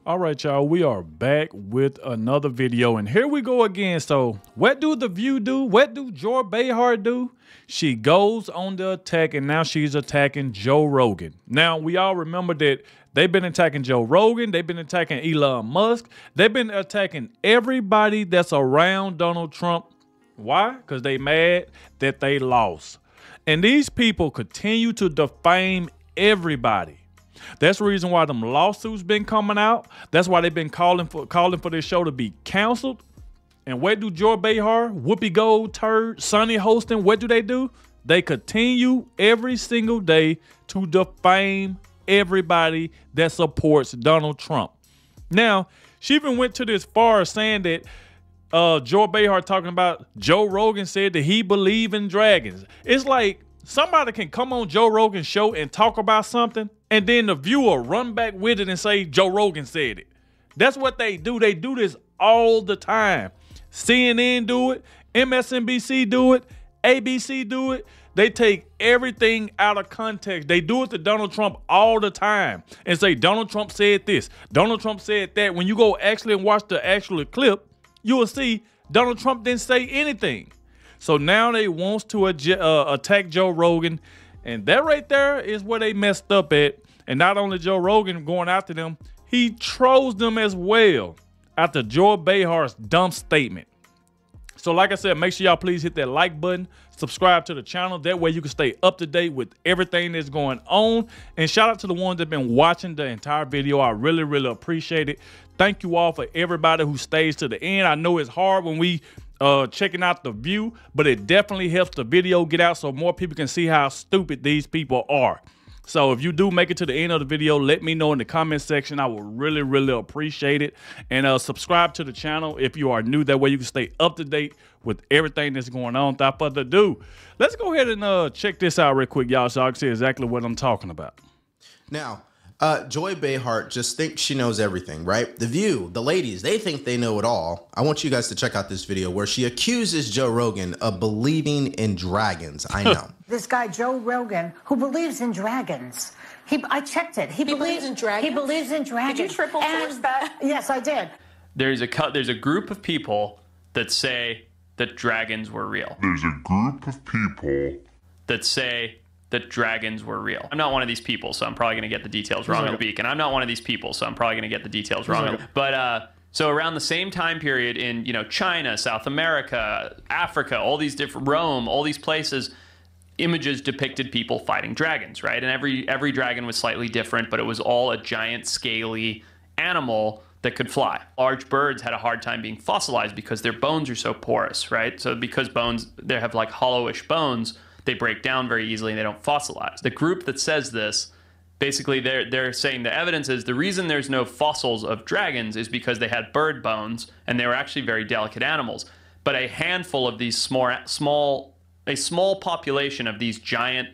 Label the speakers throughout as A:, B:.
A: All right, y'all, we are back with another video, and here we go again. So what do The View do? What do Joy Behar do? She goes on the attack, and now she's attacking Joe Rogan. Now, we all remember that they've been attacking Joe Rogan. They've been attacking Elon Musk. They've been attacking everybody that's around Donald Trump. Why? Because they mad that they lost. And these people continue to defame everybody. That's the reason why them lawsuits been coming out. That's why they've been calling for this show to be canceled. And what do Joy Behar, Whoopi Gold, Turd, Sonny Hostin, what do? They continue every single day to defame everybody that supports Donald Trump. Now, she even went to this far as saying that Joy Behar talking about Joe Rogan said that he believe in dragons. It's like somebody can come on Joe Rogan's show and talk about something, and then the viewer run back with it and say Joe Rogan said it. That's what they do. They do this all the time. CNN do it. MSNBC do it. ABC do it. They take everything out of context. They do it to Donald Trump all the time and say Donald Trump said this. Donald Trump said that. When you go actually and watch the actual clip, you will see Donald Trump didn't say anything. So now they want to attack Joe Rogan. And that right there is where they messed up at. And not only Joe Rogan going after them, he trolls them as well after Joy Behar's dumb statement. So like I said, make sure y'all please hit that like button, subscribe to the channel. That way you can stay up to date with everything that's going on. And shout out to the ones that have been watching the entire video. I really, really appreciate it. Thank you all for everybody who stays to the end. I know it's hard when we checking out the view, but it definitely helps the video get out so more people can see how stupid these people are. So if you do make it to the end of the video, let me know in the comment section. I will really, really appreciate it. And subscribe to the channel if you are new. That way you can stay up to date with everything that's going on. Without further ado, let's go ahead and check this out real quick, y'all, so I can see exactly what I'm talking about.
B: Now, Joy Behar just thinks she knows everything, right? The View, the ladies, they think they know it all. I want you guys to check out this video where she accuses Joe Rogan of believing in dragons. I know.
C: This guy, Joe Rogan, who believes in dragons. I checked it. He believes in dragons? He believes in dragons.
D: Did you triple source that?
C: Yes, I did.
D: There's a group of people that say that dragons were real.
E: There's a group of people
D: that say that dragons were real. I'm not one of these people, so I'm probably going to get the details wrong. And I'm not one of these people, so I'm probably going to get the details wrong. But so around the same time period in, China, South America, Africa, all these different, Rome, all these places, images depicted people fighting dragons, right? And every dragon was slightly different, but it was all a giant scaly animal that could fly. Large birds had a hard time being fossilized because their bones are so porous, right? So because bones, they have like hollowish bones, they break down very easily and they don't fossilize. The group that says this, basically they're saying the evidence is the reason there's no fossils of dragons is because they had bird bones and they were actually very delicate animals. But a handful of these a small population of these giant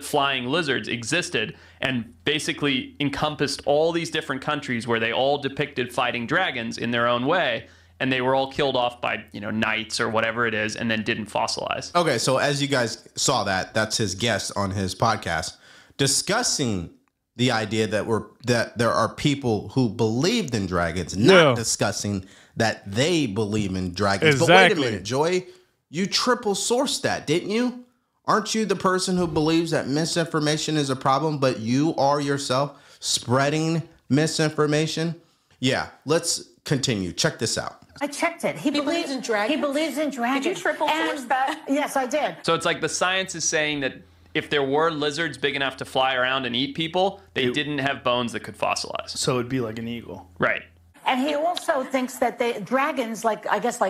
D: flying lizards existed and basically encompassed all these different countries where they all depicted fighting dragons in their own way. And they were all killed off by, knights or whatever it is, and then didn't fossilize.
B: Okay, so as you guys saw that's his guest on his podcast, discussing the idea that there are people who believed in dragons, not discussing that they believe in dragons.
A: Exactly.
B: But wait a minute, Joy, you triple sourced that, didn't you? Aren't you the person who believes that misinformation is a problem, but you are yourself spreading misinformation? Yeah, let's continue. Check this out.
C: I checked it. He believes in dragons. He believes in dragons.
D: Did you triple source that?
C: Yes, I did.
D: So it's like the science is saying that if there were lizards big enough to fly around and eat people, they didn't have bones that could fossilize.
F: So it'd be like an eagle.
D: Right.
C: And he also thinks that dragons, like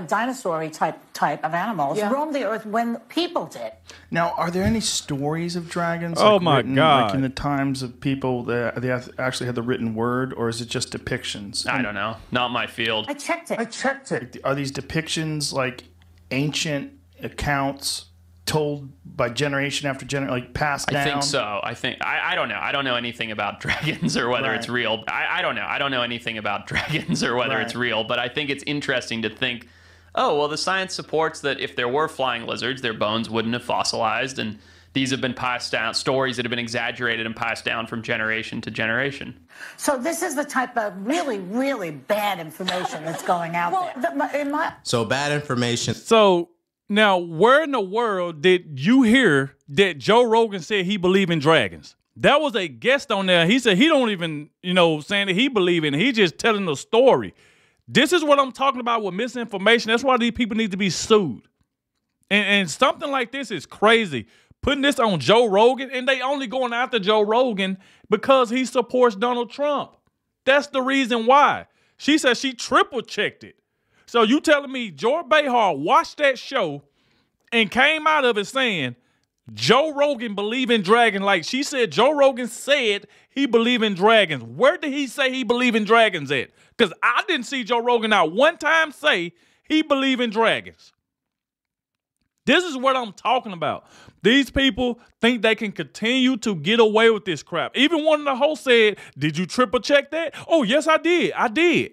C: dinosaur-y type of animals, roamed the earth when people did.
F: Now, are there any stories of dragons?
A: Oh my God!
F: Like in the times of people that they actually had the written word, or is it just depictions?
D: I don't know. Not my field.
C: I checked it.
F: Are these depictions like ancient accounts told by generation after generation, like passed down?
D: I think so. I don't know. I don't know anything about dragons or whether it's real. I don't know. I don't know anything about dragons or whether it's real, but I think it's interesting to think, oh, well, the science supports that if there were flying lizards, their bones wouldn't have fossilized, and these have been passed down, stories that have been exaggerated and passed down from generation to generation.
C: So this is the type of really, really bad information that's going out there.
B: So bad information.
A: So now, where in the world did you hear that Joe Rogan said he believed in dragons? That was a guest on there. He said he don't even, saying that he believe in it. He just telling the story. This is what I'm talking about with misinformation. That's why these people need to be sued. And something like this is crazy. Putting this on Joe Rogan, and they only going after Joe Rogan because he supports Donald Trump. That's the reason why. She said she triple checked it. So you telling me George Behar watched that show and came out of it saying Joe Rogan believe in dragons? Like she said, Joe Rogan said he believe in dragons. Where did he say he believe in dragons at? Because I didn't see Joe Rogan not one time say he believe in dragons. This is what I'm talking about. These people think they can continue to get away with this crap. Even one of the hosts said, did you triple check that? Oh, yes, I did. I did.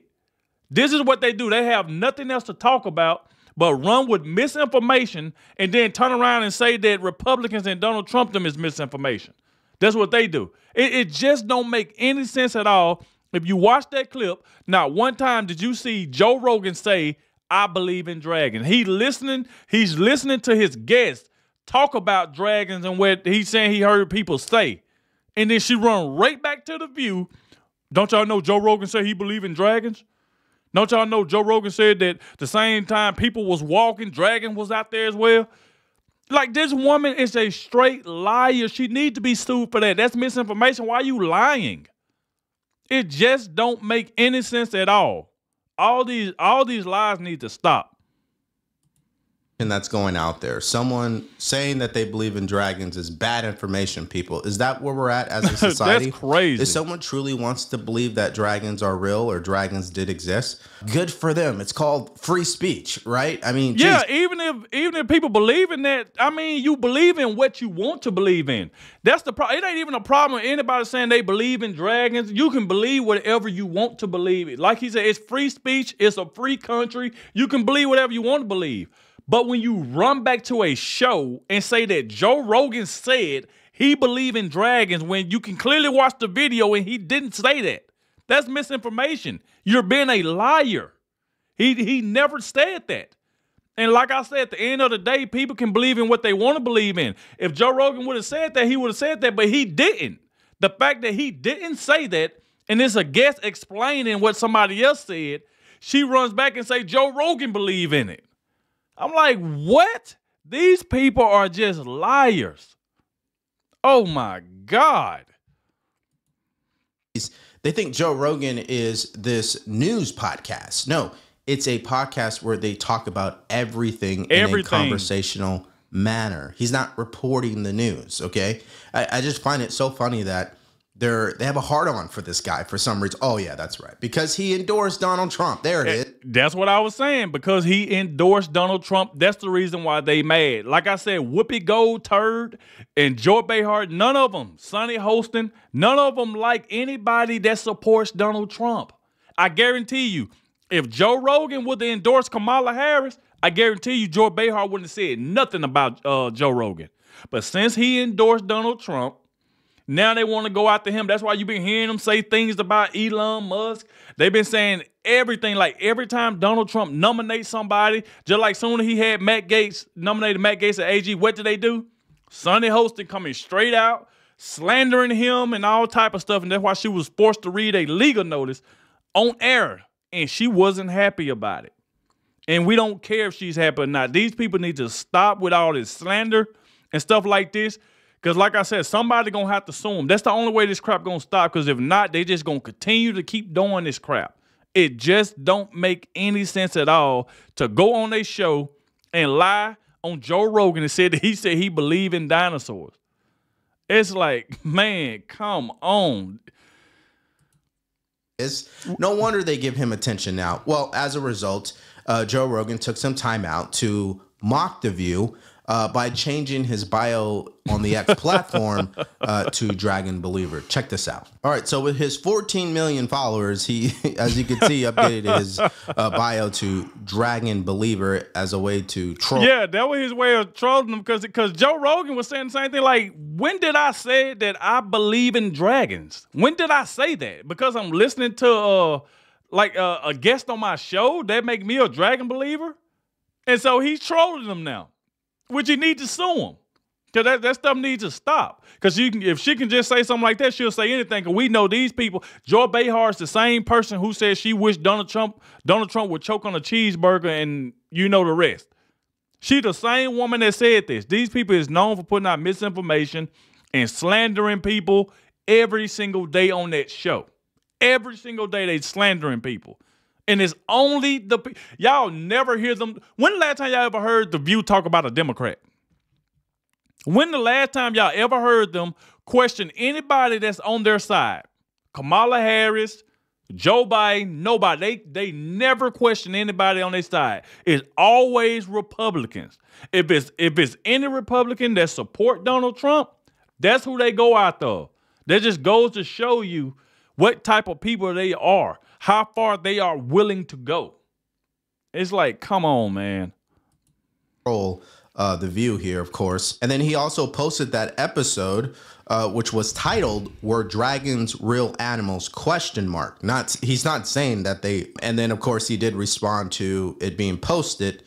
A: This is what they do. They have nothing else to talk about but run with misinformation and then turn around and say that Republicans and Donald Trump them is misinformation. That's what they do. It just don't make any sense at all. If you watch that clip, not one time did you see Joe Rogan say, I believe in dragons. He's listening to his guests talk about dragons and what he's saying he heard people say. And then she run right back to The View. Don't y'all know Joe Rogan said he believe in dragons? Don't y'all know Joe Rogan said that the same time people was walking, dragon was out there as well? Like, this woman is a straight liar. She needs to be sued for that. That's misinformation. Why are you lying? It just don't make any sense at all. All these lies need to stop.
B: And that's going out there. Someone saying that they believe in dragons is bad information, people. Is that where we're at as a society?
A: That's crazy.
B: If someone truly wants to believe that dragons are real or dragons did exist, good for them. It's called free speech, right? I mean,
A: yeah,
B: geez.
A: even if people believe in that, I mean, you believe in what you want to believe in. That's the problem. It ain't even a problem with anybody saying they believe in dragons. You can believe whatever you want to believe. Like he said, it's free speech. It's a free country. You can believe whatever you want to believe. But when you run back to a show and say that Joe Rogan said he believed in dragons when you can clearly watch the video and he didn't say that, that's misinformation. You're being a liar. He never said that. And like I said, at the end of the day, people can believe in what they want to believe in. If Joe Rogan would have said that, he would have said that, but he didn't. The fact that he didn't say that, and it's a guest explaining what somebody else said, she runs back and say Joe Rogan believe in it. I'm like, what? These people are just liars. Oh, my God.
B: They think Joe Rogan is this news podcast. No, it's a podcast where they talk about everything in a conversational manner. He's not reporting the news, okay? I just find it so funny that they have a hard-on for this guy for some reason. Oh, yeah, that's right. Because he endorsed Donald Trump. There it is.
A: That's what I was saying. Because he endorsed Donald Trump, that's the reason why they mad. Like I said, Whoopi Goldberg and George Behar, none of them, Sonny Hostin, none of them like anybody that supports Donald Trump. I guarantee you, if Joe Rogan would have endorsed Kamala Harris, I guarantee you George Behar wouldn't have said nothing about Joe Rogan. But since he endorsed Donald Trump, now they want to go after him. That's why you've been hearing them say things about Elon Musk. They've been saying everything. Like every time Donald Trump nominates somebody, just like soon as he had nominated Matt Gaetz at AG, what did they do? Sonny Hostin coming straight out, slandering him and all type of stuff. And that's why she was forced to read a legal notice on air. And she wasn't happy about it. And we don't care if she's happy or not. These people need to stop with all this slander and stuff like this. Because like I said, somebody going to have to sue them. That's the only way this crap going to stop. Because if not, they just going to continue to keep doing this crap. It just don't make any sense at all to go on their show and lie on Joe Rogan and say that he said he believed in dinosaurs. It's like, man, come on.
B: No wonder they give him attention now. Well, as a result, Joe Rogan took some time out to mock The View by changing his bio on the X platform to Dragon Believer. Check this out. All right, so with his 14 million followers, he, as you can see, updated his bio to Dragon Believer as a way to troll.
A: Yeah, that was his way of trolling them because Joe Rogan was saying the same thing. Like, when did I say that I believe in dragons? When did I say that? Because I'm listening to a guest on my show that make me a dragon believer? And so he's trolling them now. Which you need to sue him. Because that stuff needs to stop. Because if she can just say something like that, she'll say anything. Because we know these people. Joy Behar is the same person who said she wished Donald Trump would choke on a cheeseburger, and you know the rest. She the same woman that said this. These people is known for putting out misinformation and slandering people every single day on that show. Every single day they slandering people. And it's only y'all never hear them. When the last time y'all ever heard The View talk about a Democrat? When the last time y'all ever heard them question anybody that's on their side? Kamala Harris, Joe Biden, nobody. They never question anybody on their side. It's always Republicans. If it's any Republican that support Donald Trump, that's who they go after. That just goes to show you what type of people they are. How far they are willing to go. It's like, come on, man.
B: The View here, of course. And then he also posted that episode, which was titled, "Were Dragons Real Animals?" ? He's not saying that they... And then, of course, he did respond to it being posted,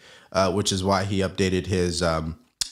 B: which is why he updated his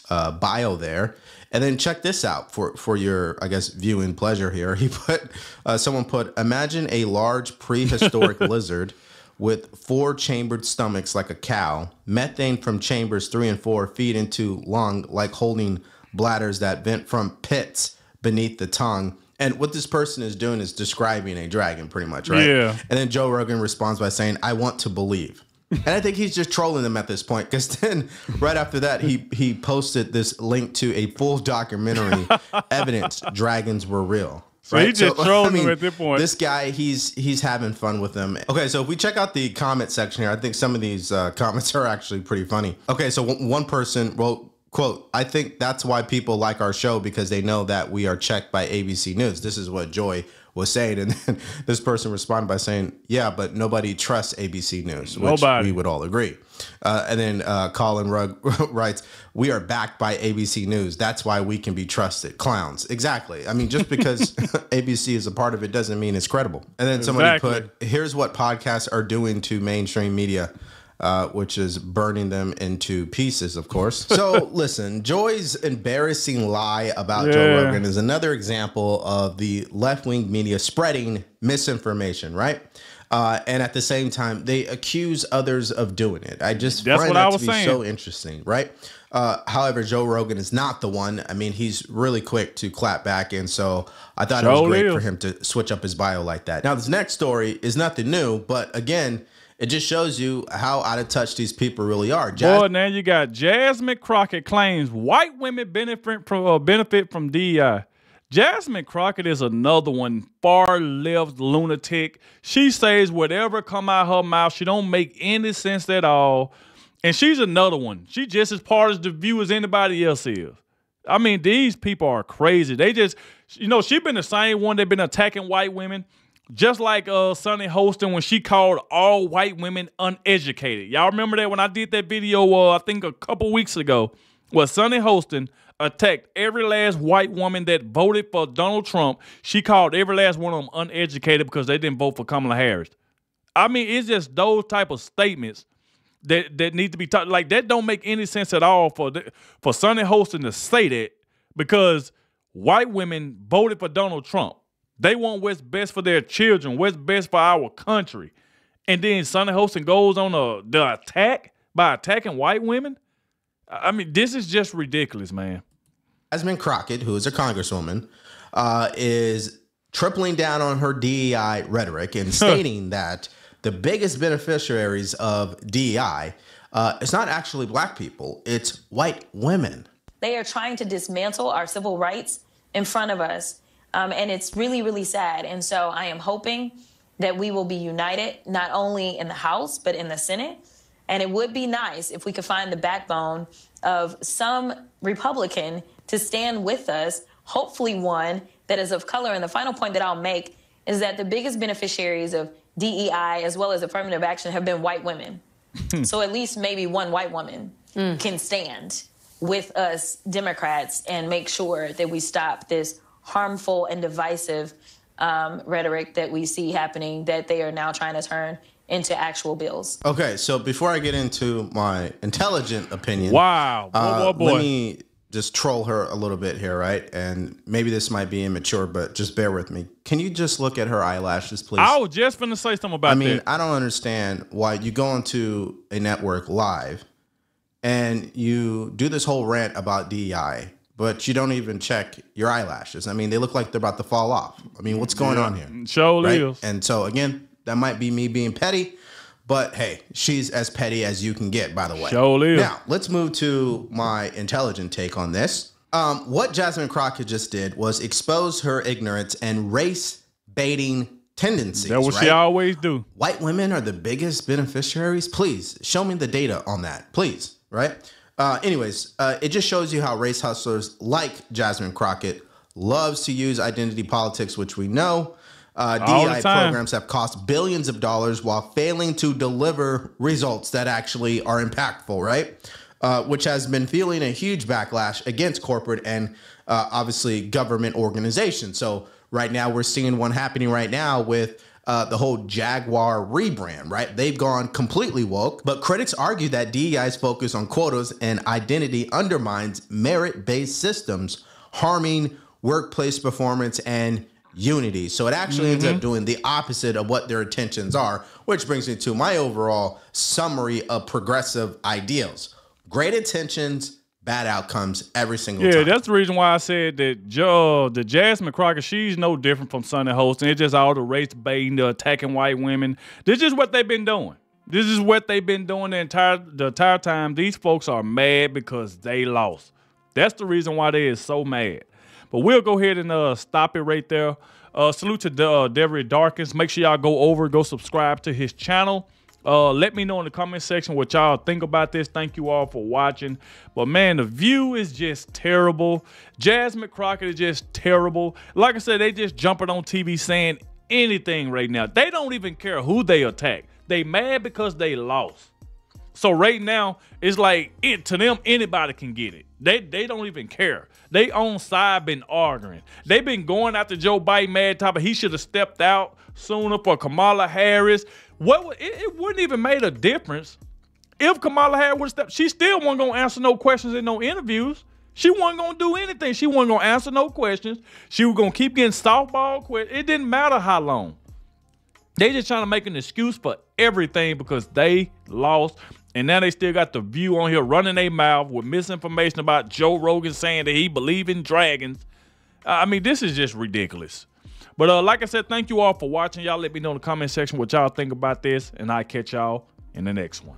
B: bio there. And then check this out for your, I guess, viewing pleasure here. He put, someone put, imagine a large prehistoric lizard with 4 chambered stomachs like a cow. Methane from chambers 3 and 4 feed into lung like holding bladders that vent from pits beneath the tongue. And what this person is doing is describing a dragon pretty much, right?
A: Yeah.
B: And then Joe Rogan responds by saying, I want to believe. And I think he's just trolling them at this point, because then right after that, he posted this link to a full documentary, evidence dragons were real.
A: So right? He just trolling them at this point.
B: This guy, he's having fun with them. Okay, so if we check out the comment section here, I think some of these comments are actually pretty funny. Okay, so one person wrote, quote, I think that's why people like our show, because they know that we are checked by ABC News. This is what Joy was saying, and then this person responded by saying, yeah, but nobody trusts ABC News, which we would all agree. And then Colin Rugg writes, we are backed by ABC News. That's why we can be trusted. Clowns. Exactly. I mean, just because ABC is a part of it doesn't mean it's credible. And then somebody put, here's what podcasts are doing to mainstream media. Which is burning them into pieces, of course. So listen, Joy's embarrassing lie about Joe Rogan is another example of the left-wing media spreading misinformation, right? And at the same time, they accuse others of doing it. I just find that to be so interesting, right? However, Joe Rogan is not the one. I mean, he's really quick to clap back. And so I thought it was great for him to switch up his bio like that. Now, this next story is nothing new, but again, it just shows you how out of touch these people really are.
A: Boy, now you got Jasmine Crockett claims white women benefit from DEI. Jasmine Crockett is another one, far left lunatic. She says whatever come out her mouth. She don't make any sense at all. And she's another one. She just as part of the view as anybody else is. I mean, these people are crazy. They just, you know, she been the same one that been attacking white women. Just like Sunny Hostin when she called all white women uneducated. Y'all remember that when I did that video, I think a couple weeks ago, where Sunny Hostin attacked every last white woman that voted for Donald Trump. She called every last one of them uneducated because they didn't vote for Kamala Harris. I mean, it's just those type of statements that need to be taught. Like, that don't make any sense at all for Sunny Hostin to say that, because white women voted for Donald Trump. They want what's best for their children, what's best for our country. And then Sunny Hostin goes on the attack by attacking white women? I mean, this is just ridiculous, man.
B: Jasmine Crockett, who is a congresswoman, is tripling down on her DEI rhetoric and stating that the biggest beneficiaries of DEI is not actually black people, it's white women.
G: They are trying to dismantle our civil rights in front of us. And it's really, really sad. And so I am hoping that we will be united, not only in the House, but in the Senate, And it would be nice if we could find the backbone of some Republican to stand with us, hopefully one that is of color. And the final point that I'll make is that the biggest beneficiaries of DEI as well as affirmative action have been white women. So at least maybe one white woman can stand with us Democrats and make sure that we stop this harmful and divisive rhetoric that we see happening, that they are now trying to turn into actual bills.
B: Okay, so before I get into my intelligent opinion,
A: wow, boy.
B: Let me just troll her a little bit here, right? And maybe this might be immature, but just bear with me. Can you just look at her eyelashes, please?
A: I was just finna say something about that.
B: I mean, I don't understand why you go into a network live and you do this whole rant about DEI, but you don't even check your eyelashes. I mean, they look like they're about to fall off. I mean, what's going on here?
A: Sure
B: right?
A: is.
B: And so, again, that might be me being petty, but hey, she's as petty as you can get, by the way.
A: Sure is.
B: Now, let's move to my intelligent take on this. What Jasmine Crockett just did was expose her ignorance and race-baiting tendencies.
A: That's what she always do.
B: White women are the biggest beneficiaries? Please, show me the data on that, please, right? Anyways, it just shows you how race hustlers like Jasmine Crockett loves to use identity politics, which we know. DEI programs have cost billions of dollars while failing to deliver results that actually are impactful, right? Which has been feeling a huge backlash against corporate and obviously government organizations. So right now we're seeing one happening right now with the whole Jaguar rebrand, right? They've gone completely woke, but critics argue that DEI's focus on quotas and identity undermines merit-based systems, harming workplace performance and unity. So it actually ends up doing the opposite of what their intentions are, which brings me to my overall summary of progressive ideals. Great intentions, bad outcomes every single time.
A: Yeah, that's the reason why I said that the Jasmine Crockett, she's no different from Sunday hosting. It's just all the race baiting, the attacking white women. This is what they've been doing. This is what they've been doing the entire time. These folks are mad because they lost. That's the reason why they is so mad. But we'll go ahead and stop it right there. Salute to Devery Darkins. Make sure y'all go subscribe to his channel. Let me know in the comment section what y'all think about this. Thank you all for watching. But man, the view is just terrible. Jasmine Crockett is just terrible. Like I said, they just jumping on TV saying anything right now. They don't even care who they attack. They mad because they lost. So right now, it's like, to them, anybody can get it. They don't even care. They own side been arguing. They've been going after Joe Biden mad topic. He should have stepped out sooner for Kamala Harris. It wouldn't even made a difference if Kamala Harris would have stepped. She still wasn't going to answer no questions in no interviews. She wasn't going to do anything. She wasn't going to answer no questions. She was going to keep getting softball questions. It didn't matter how long. They just trying to make an excuse for everything because they lost. And now they still got the View on here running their mouth with misinformation about Joe Rogan saying that he believe in dragons. I mean, this is just ridiculous. But like I said, thank you all for watching. Y'all let me know in the comment section what y'all think about this, and I'll catch y'all in the next one.